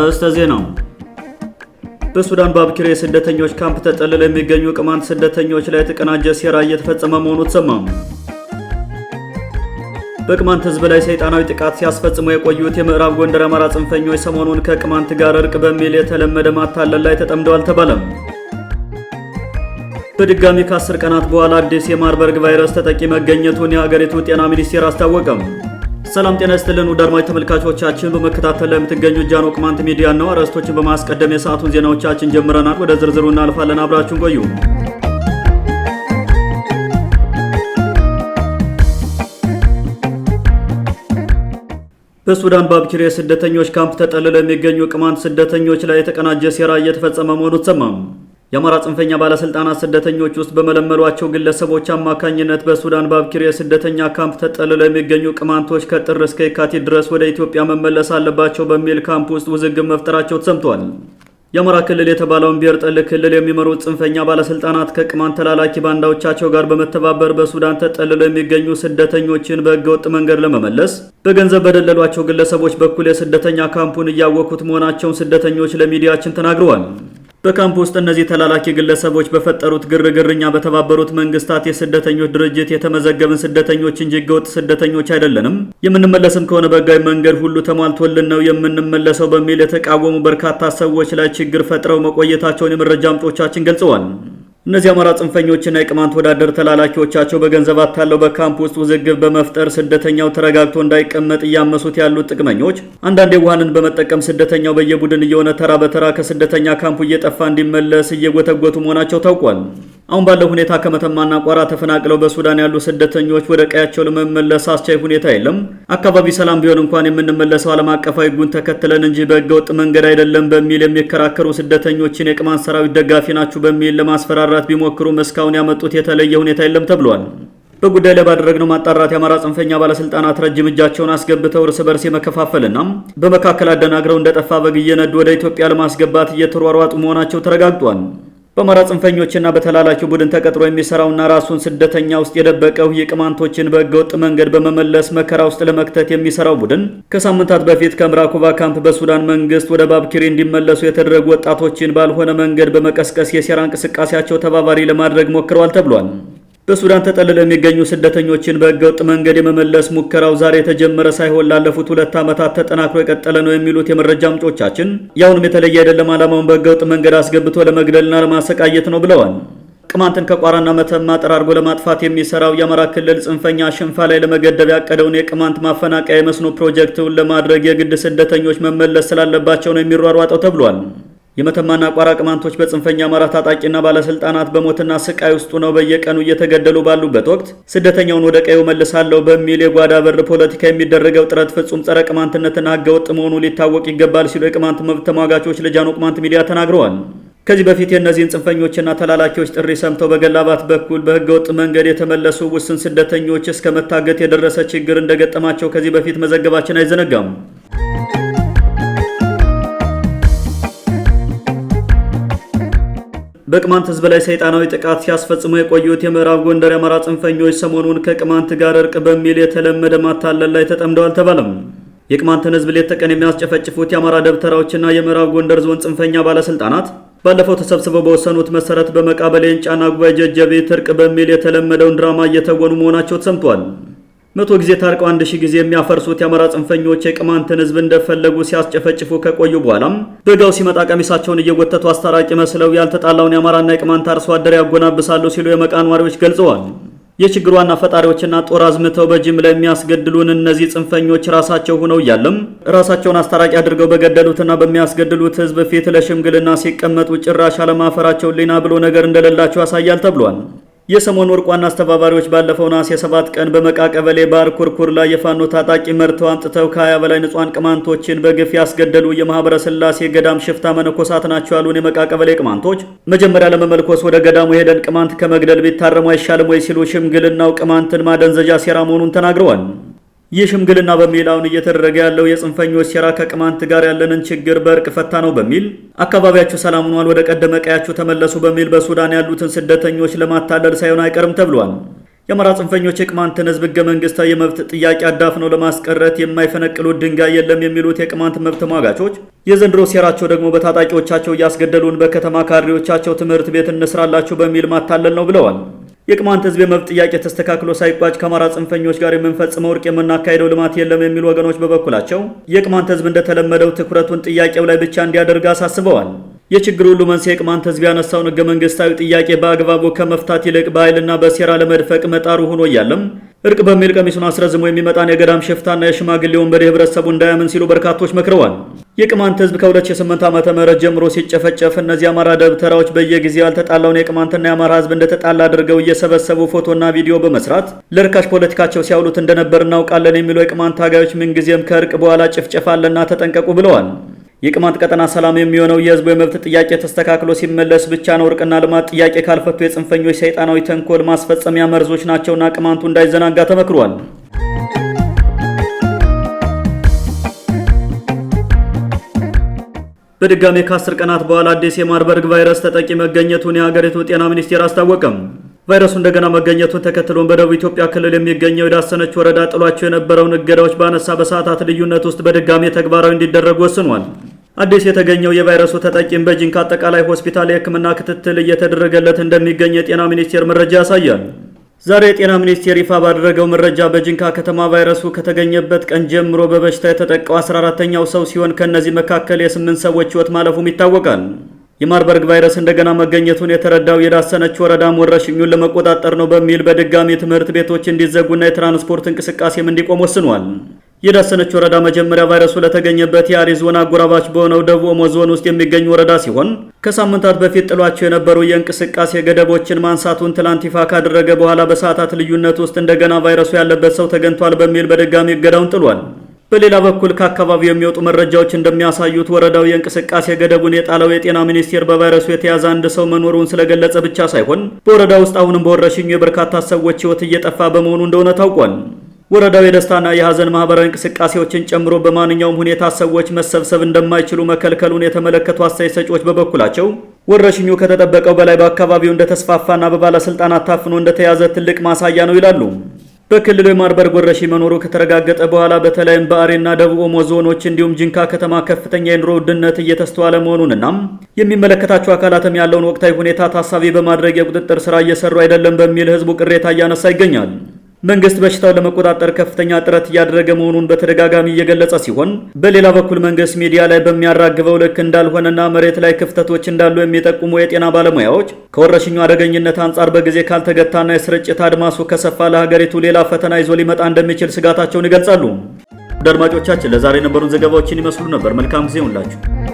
አርዕስተ ዜና። በሱዳን ባብኪር የስደተኞች ካምፕ ተጠልለው የሚገኙ ቅማንት ስደተኞች ላይ የተቀናጀ ሴራ እየተፈጸመ መሆኑ ተሰማ። በቅማንት ህዝብ ላይ ሰይጣናዊ ጥቃት ሲያስፈጽሙ የቆዩት የምዕራብ ጎንደር አማራ ጽንፈኞች ሰሞኑን ከቅማንት ጋር እርቅ በሚል የተለመደ ማታለል ላይ ተጠምደዋል ተባለ። በድጋሚ ከ10 ቀናት በኋላ አዲስ የማርበርግ ቫይረስ ተጠቂ መገኘቱን የሀገሪቱ ጤና ሚኒስቴር አስታወቀም። ሰላም ጤና ይስጥልን ውድ አድማጭ ተመልካቾቻችን፣ በመከታተል ላይ የምትገኙት ጃኖ ቅማንት ሚዲያ ነው። አርዕስቶችን በማስቀደም የሰዓቱን ዜናዎቻችን ጀምረናል። ወደ ዝርዝሩ እናልፋለን። አብራችሁን ቆዩ። በሱዳን ባብኪር የስደተኞች ካምፕ ተጠልለው የሚገኙ ቅማንት ስደተኞች ላይ የተቀናጀ ሴራ እየተፈጸመ መሆኑ ተሰማ። የአማራ ጽንፈኛ ባለስልጣናት ስደተኞች ውስጥ በመለመሏቸው ግለሰቦች አማካኝነት በሱዳን ባብኪር የስደተኛ ካምፕ ተጠልለው የሚገኙ ቅማንቶች ከጥር እስከ የካቲት ድረስ ወደ ኢትዮጵያ መመለስ አለባቸው በሚል ካምፕ ውስጥ ውዝግብ መፍጠራቸው ተሰምቷል። የአማራ ክልል የተባለውን ብሔር ጠል ክልል የሚመሩት ጽንፈኛ ባለስልጣናት ከቅማንት ተላላኪ ባንዳዎቻቸው ጋር በመተባበር በሱዳን ተጠልለው የሚገኙ ስደተኞችን በህገወጥ መንገድ ለመመለስ በገንዘብ በደለሏቸው ግለሰቦች በኩል የስደተኛ ካምፑን እያወኩት መሆናቸውን ስደተኞች ለሚዲያችን ተናግረዋል። በካምፕ ውስጥ እነዚህ ተላላኪ ግለሰቦች በፈጠሩት ግርግርኛ በተባበሩት መንግስታት የስደተኞች ድርጅት የተመዘገብን ስደተኞች እንጂ ህገወጥ ስደተኞች አይደለንም፣ የምንመለስም ከሆነ በህጋዊ መንገድ ሁሉ ተሟልቶልን ነው የምንመለሰው በሚል የተቃወሙ በርካታ ሰዎች ላይ ችግር ፈጥረው መቆየታቸውን የመረጃ ምንጮቻችን ገልጸዋል። እነዚህ አማራ ጽንፈኞችና የቅማንት ወዳደር ተላላኪዎቻቸው በገንዘብ አታለው በካምፕ ውስጥ ውዝግብ በመፍጠር ስደተኛው ተረጋግቶ እንዳይቀመጥ እያመሱት ያሉት ጥቅመኞች አንዳንድ የዋሃንን በመጠቀም ስደተኛው በየቡድን እየሆነ ተራ በተራ ከስደተኛ ካምፑ እየጠፋ እንዲመለስ እየጎተጎቱ መሆናቸው ታውቋል። አሁን ባለው ሁኔታ ከመተማና ቋራ ተፈናቅለው በሱዳን ያሉ ስደተኞች ወደ ቀያቸው ለመመለስ አስቻይ ሁኔታ የለም። አካባቢ ሰላም ቢሆን እንኳን የምንመለሰው ዓለም አቀፋዊ ህጉን ተከትለን እንጂ በህገወጥ መንገድ አይደለም በሚል የሚከራከሩ ስደተኞችን የቅማንት ሰራዊት ደጋፊ ናችሁ በሚል ለማስፈራራት ቢሞክሩም እስካሁን ያመጡት የተለየ ሁኔታ የለም ተብሏል። በጉዳይ ላይ ባደረግነው ማጣራት የአማራ ጽንፈኛ ባለስልጣናት ረጅም እጃቸውን አስገብተው እርስ በርስ የመከፋፈልና በመካከል አደናግረው እንደጠፋ በግ እየነዱ ወደ ኢትዮጵያ ለማስገባት እየተሯሯጡ መሆናቸው ተረጋግጧል። በአማራ ጽንፈኞችና በተላላኪው ቡድን ተቀጥሮ የሚሰራውና ራሱን ስደተኛ ውስጥ የደበቀው የቅማንቶችን በህገወጥ መንገድ በመመለስ መከራ ውስጥ ለመክተት የሚሰራው ቡድን ከሳምንታት በፊት ከምራኩባ ካምፕ በሱዳን መንግስት ወደ ባብኪሪ እንዲመለሱ የተደረጉ ወጣቶችን ባልሆነ መንገድ በመቀስቀስ የሴራ እንቅስቃሴያቸው ተባባሪ ለማድረግ ሞክረዋል ተብሏል። በሱዳን ተጠልለው የሚገኙ ስደተኞችን በህገወጥ መንገድ የመመለስ ሙከራው ዛሬ የተጀመረ ሳይሆን ላለፉት 2 ዓመታት ተጠናክሮ የቀጠለ ነው የሚሉት የመረጃ ምንጮቻችን ያውንም የተለየ አይደለም፣ ዓላማውን በህገወጥ መንገድ አስገብቶ ለመግደልና ለማሰቃየት ነው ብለዋል። ቅማንትን ከቋራና መተማ ጠራርጎ ለማጥፋት የሚሰራው የአማራ ክልል ጽንፈኛ ሽንፋ ላይ ለመገደብ ያቀደውን የቅማንት ማፈናቀያ የመስኖ ፕሮጀክቱን ለማድረግ የግድ ስደተኞች መመለስ ስላለባቸው ነው የሚሯሯጠው ተብሏል። የመተማና ቋራ ቅማንቶች በጽንፈኛ አማራ ታጣቂና ባለስልጣናት በሞትና ስቃይ ውስጥ ነው በየቀኑ እየተገደሉ ባሉበት ወቅት ስደተኛውን ወደ ቀዩ መልሳለሁ በሚል የጓዳ በር ፖለቲካ የሚደረገው ጥረት ፍጹም ጸረ ቅማንትነትና ህገወጥ መሆኑ ሊታወቅ ይገባል ሲሉ የቅማንት መብት ተሟጋቾች ለጃኖ ቅማንት ሚዲያ ተናግረዋል። ከዚህ በፊት የእነዚህን ጽንፈኞችና ተላላኪዎች ጥሪ ሰምተው በገላባት በኩል በህገወጥ መንገድ የተመለሱ ውስን ስደተኞች እስከ መታገት የደረሰ ችግር እንደገጠማቸው ከዚህ በፊት መዘገባችን አይዘነጋም። በቅማንት ህዝብ ላይ ሰይጣናዊ ጥቃት ሲያስፈጽሙ የቆዩት የምዕራብ ጎንደር አማራ ጽንፈኞች ሰሞኑን ከቅማንት ጋር እርቅ በሚል የተለመደ ማታለል ላይ ተጠምደዋል ተባለም። የቅማንትን ህዝብ ሌት ተቀን የሚያስጨፈጭፉት የአማራ ደብተራዎችና የምዕራብ ጎንደር ዞን ጽንፈኛ ባለስልጣናት ባለፈው ተሰብስበው በወሰኑት መሰረት በመቃበሌ እንጫና ጉባኤ ጀጀቤት እርቅ በሚል የተለመደውን ድራማ እየተወኑ መሆናቸው ተሰምቷል። 100 ጊዜ ታርቀው 1000 ጊዜ የሚያፈርሱት የአማራ ጽንፈኞች የቅማንትን ህዝብ እንደፈለጉ ሲያስጨፈጭፉ ከቆዩ በኋላም በጋው ሲመጣ ቀሚሳቸውን እየጎተቱ አስታራቂ መስለው ያልተጣላውን የአማራና የቅማንት አርሶ አደር ያጎናብሳሉ ሲሉ የመቃ ነዋሪዎች ገልጸዋል። የችግሩ ዋና ፈጣሪዎችና ጦር አዝምተው በጅምላ የሚያስገድሉን እነዚህ ጽንፈኞች ራሳቸው ሆነው እያለም ራሳቸውን አስታራቂ አድርገው በገደሉትና በሚያስገድሉት ህዝብ ፊት ለሽምግልና ሲቀመጡ ጭራሽ አለማፈራቸው ሊና ብሎ ነገር እንደሌላቸው ያሳያል ተብሏል። የሰሞኑ እርቅ ዋና አስተባባሪዎች ባለፈው ነሐሴ 7 ቀን በመቃ ቀበሌ ባር ኩርኩር ላይ የፋኖ ታጣቂ መርተው አምጥተው ከ20 በላይ ንጹሃን ቅማንቶችን በግፍ ያስገደሉ የማህበረ ስላሴ ገዳም ሽፍታ መነኮሳት ናቸው ያሉን የመቃ ቀበሌ ቅማንቶች መጀመሪያ ለመመልኮስ ወደ ገዳሙ ሄደን ቅማንት ከመግደል ቢታረሙ አይሻልም ወይ ሲሉ ሽምግልናው ቅማንትን ማደንዘዣ ሴራ መሆኑን ተናግረዋል። ይህ ሽምግልና በሚል አሁን እየተደረገ ያለው የጽንፈኞች ሴራ ከቅማንት ጋር ያለንን ችግር በእርቅ ፈታ ነው በሚል አካባቢያችሁ ሰላም ሆኗል፣ ወደ ቀደመ ቀያችሁ ተመለሱ በሚል በሱዳን ያሉትን ስደተኞች ለማታለል ሳይሆን አይቀርም ተብሏል። የአማራ ጽንፈኞች የቅማንትን ህዝብ ህገ መንግስታዊ የመብት ጥያቄ አዳፍነው ለማስቀረት የማይፈነቅሉት ድንጋይ የለም የሚሉት የቅማንት መብት ተሟጋቾች የዘንድሮ ሴራቸው ደግሞ በታጣቂዎቻቸው እያስገደሉን በከተማ ካድሬዎቻቸው ትምህርት ቤት እንስራላችሁ በሚል ማታለል ነው ብለዋል። የቅማንት ህዝብ የመብት ጥያቄ ተስተካክሎ ሳይቋጭ ከአማራ ጽንፈኞች ጋር የምንፈጽመው እርቅ የምናካሄደው ልማት የለም የሚሉ ወገኖች በበኩላቸው የቅማንት ህዝብ እንደተለመደው ትኩረቱን ጥያቄው ላይ ብቻ እንዲያደርግ አሳስበዋል። የችግሩ ሁሉ መንስኤ የቅማንት ህዝብ ያነሳውን ህገ መንግስታዊ ጥያቄ በአግባቡ ከመፍታት ይልቅ በኃይልና በሴራ ለመድፈቅ መጣሩ ሆኖ እያለም እርቅ በሚል ቀሚሱን አስረዝሞ የሚመጣን የገዳም ሽፍታና የሽማግሌ ወንበዴ ህብረተሰቡ እንዳያምን ሲሉ በርካቶች መክረዋል። የቅማንት ህዝብ ከ2008 ዓመተ ምህረት ጀምሮ ሲጨፈጨፍ እነዚህ አማራ ደብተራዎች በየጊዜው ያልተጣላውን የቅማንትና የአማራ ህዝብ እንደተጣላ አድርገው እየሰበሰቡ ፎቶና ቪዲዮ በመስራት ለርካሽ ፖለቲካቸው ሲያውሉት እንደነበር እናውቃለን የሚሉ የቅማንት ታጋዮች ምንጊዜም ከእርቅ በኋላ ጭፍጨፋ አለና ተጠንቀቁ ብለዋል። የቅማንት ቀጠና ሰላም የሚሆነው የህዝቡ የመብት ጥያቄ ተስተካክሎ ሲመለስ ብቻ ነው። እርቅና ልማት ጥያቄ ካልፈቱ የጽንፈኞች ሰይጣናዊ ተንኮል ማስፈጸሚያ መርዞች ናቸውና ቅማንቱ እንዳይዘናጋ ተመክሯል። በድጋሜ ከ10 ቀናት በኋላ አዲስ የማርበርግ ቫይረስ ተጠቂ መገኘቱን የሀገሪቱ ጤና ሚኒስቴር አስታወቀም። ቫይረሱ እንደገና መገኘቱን ተከትሎን በደቡብ ኢትዮጵያ ክልል የሚገኘው የዳሰነች ወረዳ ጥሏቸው የነበረውን እገዳዎች ባነሳ በሰዓታት ልዩነት ውስጥ በድጋሜ ተግባራዊ እንዲደረጉ ወስኗል። አዲስ የተገኘው የቫይረሱ ተጠቂም በጂንካ አጠቃላይ ሆስፒታል የሕክምና ክትትል እየተደረገለት እንደሚገኝ የጤና ሚኒስቴር መረጃ ያሳያል። ዛሬ የጤና ሚኒስቴር ይፋ ባደረገው መረጃ በጂንካ ከተማ ቫይረሱ ከተገኘበት ቀን ጀምሮ በበሽታ የተጠቃው 14ኛው ሰው ሲሆን ከነዚህ መካከል የ8 ሰዎች ሕይወት ማለፉም ይታወቃል። የማርበርግ ቫይረስ እንደገና መገኘቱን የተረዳው የዳሰነች ወረዳም ወረርሽኙን ለመቆጣጠር ነው በሚል በድጋሚ ትምህርት ቤቶች እንዲዘጉና የትራንስፖርት እንቅስቃሴም እንዲቆም ወስኗል። የዳሰነች ወረዳ መጀመሪያ ቫይረሱ ለተገኘበት የአሪ ዞን አጎራባች በሆነው ደቡብ ኦሞ ዞን ውስጥ የሚገኝ ወረዳ ሲሆን ከሳምንታት በፊት ጥሏቸው የነበሩ የእንቅስቃሴ ገደቦችን ማንሳቱን ትላንት ይፋ ካደረገ በኋላ በሰዓታት ልዩነት ውስጥ እንደገና ቫይረሱ ያለበት ሰው ተገኝቷል በሚል በድጋሚ እገዳውን ጥሏል። በሌላ በኩል ከአካባቢው የሚወጡ መረጃዎች እንደሚያሳዩት ወረዳው የእንቅስቃሴ ገደቡን የጣለው የጤና ሚኒስቴር በቫይረሱ የተያዘ አንድ ሰው መኖሩን ስለገለጸ ብቻ ሳይሆን በወረዳ ውስጥ አሁንም በወረርሽኙ የበርካታ ሰዎች ሕይወት እየጠፋ በመሆኑ እንደሆነ ታውቋል። ወረዳው የደስታና የሐዘን ማህበራዊ እንቅስቃሴዎችን ጨምሮ በማንኛውም ሁኔታ ሰዎች መሰብሰብ እንደማይችሉ መከልከሉን የተመለከቱ አስተያየት ሰጪዎች በበኩላቸው ወረርሽኙ ከተጠበቀው በላይ በአካባቢው እንደተስፋፋና በባለስልጣናት ታፍኖ እንደተያዘ ትልቅ ማሳያ ነው ይላሉ። በክልሉ የማርበርግ ወረርሽኝ መኖሩ ከተረጋገጠ በኋላ በተለይም በአሪና ደቡብ ኦሞ ዞኖች እንዲሁም ጂንካ ከተማ ከፍተኛ የኑሮ ውድነት እየተስተዋለ መሆኑንና የሚመለከታቸው አካላትም ያለውን ወቅታዊ ሁኔታ ታሳቢ በማድረግ የቁጥጥር ስራ እየሰሩ አይደለም በሚል ህዝቡ ቅሬታ እያነሳ ይገኛል። መንግስት በሽታውን ለመቆጣጠር ከፍተኛ ጥረት እያደረገ መሆኑን በተደጋጋሚ እየገለጸ ሲሆን በሌላ በኩል መንግስት ሚዲያ ላይ በሚያራግበው ልክ እንዳልሆነና መሬት ላይ ክፍተቶች እንዳሉ የሚጠቁሙ የጤና ባለሙያዎች ከወረርሽኙ አደገኝነት አንጻር በጊዜ ካልተገታና የስርጭት አድማሱ ከሰፋ ለሀገሪቱ ሌላ ፈተና ይዞ ሊመጣ እንደሚችል ስጋታቸውን ይገልጻሉ። አድማጮቻችን ለዛሬ የነበሩን ዘገባዎችን ይመስሉ ነበር። መልካም ጊዜ ይሁንላችሁ።